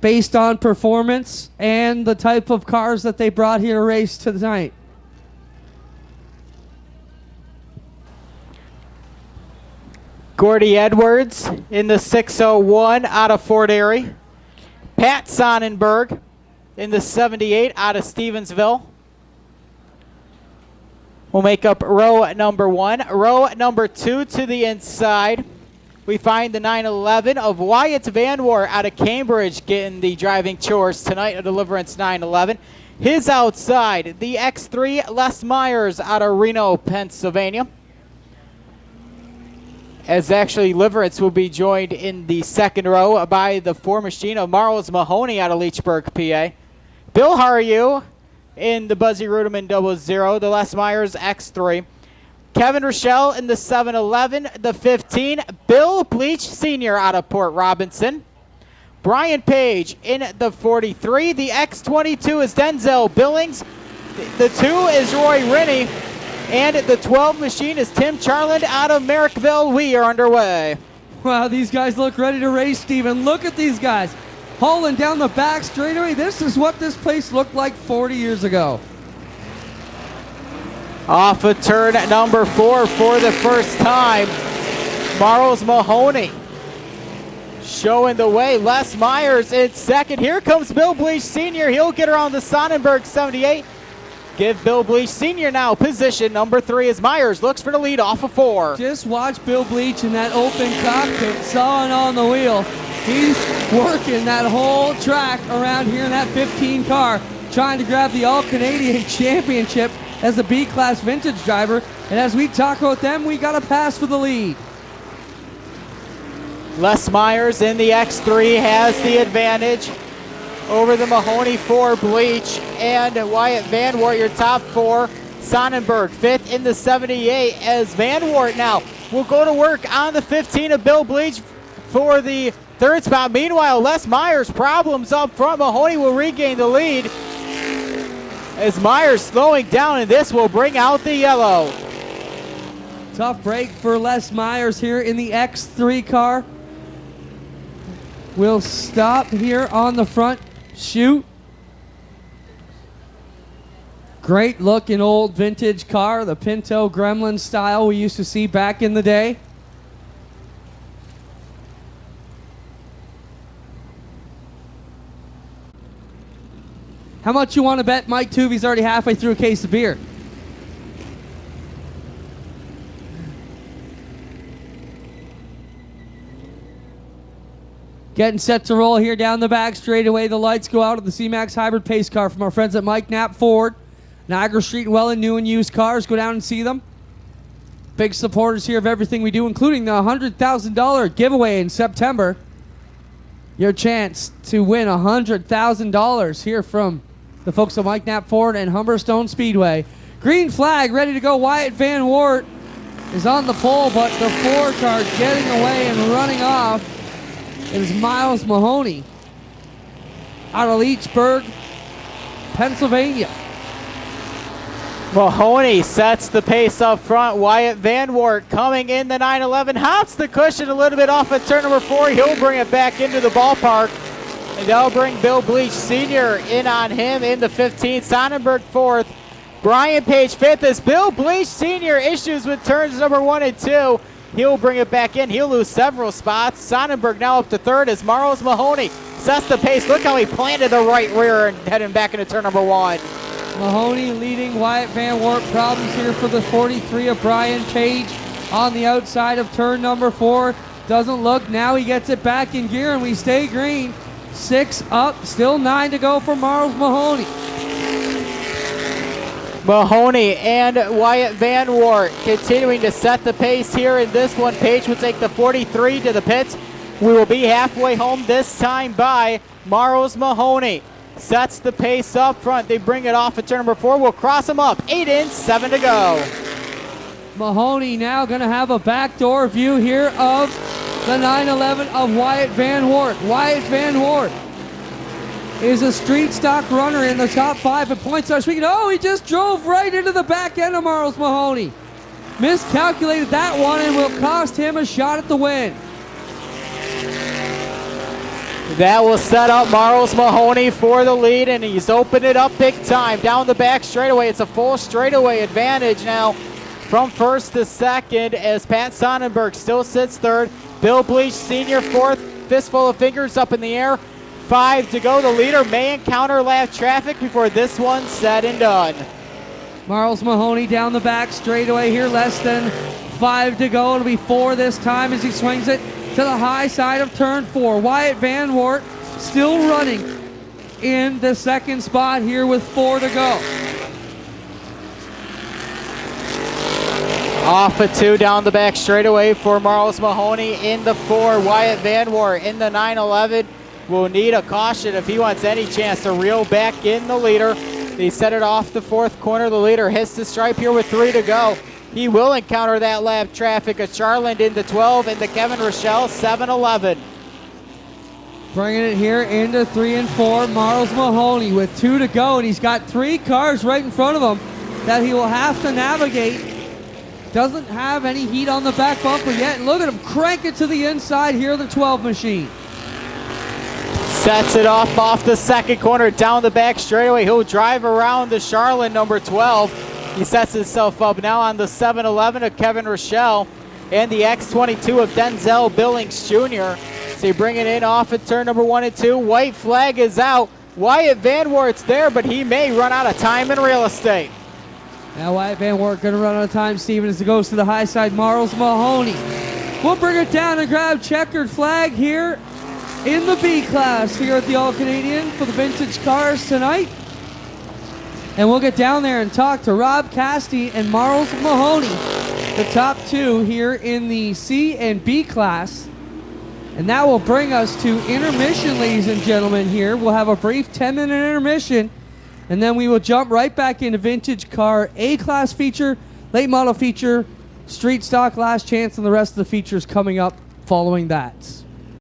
based on performance and the type of cars that they brought here to race tonight. Gordy Edwards in the 601 out of Fort Erie. Pat Sonnenberg in the 78 out of Stevensville. We'll make up row number 1. Row number 2 to the inside, we find the 911 of Wyatt Van Wart out of Cambridge getting the driving chores tonight, a Deliverance 911. His outside, the X3 Les Myers out of Reno, Pennsylvania. As actually Deliverance will be joined in the second row by the 4 machine of Marls Mahoney out of Leechburg, PA. Bill Haryu in the Buzzy Ruderman 00, the Les Myers X3. Kevin Rochelle in the 711, the 15. Bill Bleach Sr. out of Port Robinson. Brian Page in the 43. The X22 is Denzel Billings. The 2 is Roy Rinney. And the 12 machine is Tim Charland out of Merrickville. We are underway. Wow, these guys look ready to race, Steven. Look at these guys. Hauling down the back straightaway. This is what this place looked like 40 years ago. Off of turn number 4 for the first time, Marls Mahoney showing the way. Les Myers in second. Here comes Bill Bleach Sr. He'll get around the Sonnenberg 78. Give Bill Bleach Sr. now position number 3 as Myers looks for the lead off of 4. Just watch Bill Bleach in that open cockpit, sawing on the wheel. He's working that whole track around here in that 15 car, trying to grab the All-Canadian Championship as a B-Class vintage driver. And as we talk about them, we got a pass for the lead. Les Myers in the X3 has the advantage over the Mahoney 4 Bleach and Wyatt Van Wart, your top 4. Sonnenberg 5th in the 78 as Van Wart now will go to work on the 15 of Bill Bleach for the 3rd spot. Meanwhile, Les Myers problems up front. Mahoney will regain the lead as Myers slowing down, and this will bring out the yellow. Tough break for Les Myers here in the X3 car. We'll stop here on the front chute. Great looking old vintage car, the Pinto Gremlin style we used to see back in the day. How much you want to bet Mike Tuvey's already halfway through a case of beer? Getting set to roll here down the back straightaway. The lights go out of the C-Max Hybrid Pace car from our friends at Mike Knapp Ford. Niagara Street and Welland, new and used cars. Go down and see them. Big supporters here of everything we do, including the $100,000 giveaway in September. Your chance to win $100,000 here from the folks at Mike Knapp Ford and Humberstone Speedway. Green flag ready to go. Wyatt Van Wart is on the pole, but the 4 car getting away and running off. It is Miles Mahoney out of Leechburg, Pennsylvania. Mahoney sets the pace up front. Wyatt Van Wart coming in the 911. Hops the cushion a little bit off of turn number 4. He'll bring it back into the ballpark. And they'll bring Bill Bleach Sr. in on him in the 15th. Sonnenberg 4th. Brian Page 5th as Bill Bleach Sr. issues with turns number 1 and 2. He'll bring it back in. He'll lose several spots. Sonnenberg now up to 3rd as Marls Mahoney sets the pace. Look how he planted the right rear and heading back into turn number 1. Mahoney leading Wyatt Van Wart. Problems here for the 43 of Brian Page on the outside of turn number 4. Doesn't look. Now he gets it back in gear and we stay green. 6 up, still 9 to go for Marls Mahoney. Mahoney and Wyatt Van Wart continuing to set the pace here in this one. Page will take the 43 to the pits. We will be halfway home this time by Marls Mahoney. Sets the pace up front. They bring it off at turn number 4. We'll cross them up. 8 in, 7 to go. Mahoney now going to have a backdoor view here of the 911 of Wyatt Van Wart. Wyatt Van Wart is a street stock runner in the top 5 at points last week. Oh, he just drove right into the back end of Marls Mahoney. Miscalculated that one and will cost him a shot at the win. That will set up Marles Mahoney for the lead, and he's opened it up big time. Down the back straightaway, it's a full straightaway advantage now from first to second as Pat Sonnenberg still sits third. Bill Bleach Sr. fourth, fistful of fingers up in the air. 5 to go. The leader may encounter lap traffic before this one's said and done. Marles Mahoney down the back straightaway here, less than 5 to go. It'll be 4 this time as he swings it to the high side of turn 4. Wyatt Van Wart still running in the second spot here with 4 to go. Off a 2 down the back straightaway for Marles Mahoney in the 4. Wyatt Van Wart in the 911 will need a caution if he wants any chance to reel back in the leader. They set it off the 4th corner. The leader hits the stripe here with 3 to go. He will encounter that lap traffic of Charland into 12 and the Kevin Rochelle 7-11. Bringing it here into 3 and 4. Marles Mahoney with 2 to go, and he's got 3 cars right in front of him that he will have to navigate. Doesn't have any heat on the back bumper yet, and look at him crank it to the inside here, the 12 machine. Sets it off the 2nd corner down the back straightaway. He'll drive around the Charlotte number 12. He sets himself up now on the 7-11 of Kevin Rochelle and the X22 of Denzel Billings Jr. So you bring it in off at turn number 1 and 2. White flag is out. Wyatt Van Wart's there, but he may run out of time in real estate. Now Wyatt Van Wart going to run out of time, Steven, as it goes to the high side. Marles Mahoney will bring it down and grab checkered flag here in the B class here at the All-Canadian for the vintage cars tonight. And we'll get down there and talk to Rob Casti and Marles Mahoney, the top 2 here in the C and B class. And that will bring us to intermission, ladies and gentlemen, here. We'll have a brief 10-minute intermission, and then we will jump right back into vintage car A-class feature, late model feature, street stock, last chance, and the rest of the features coming up following that.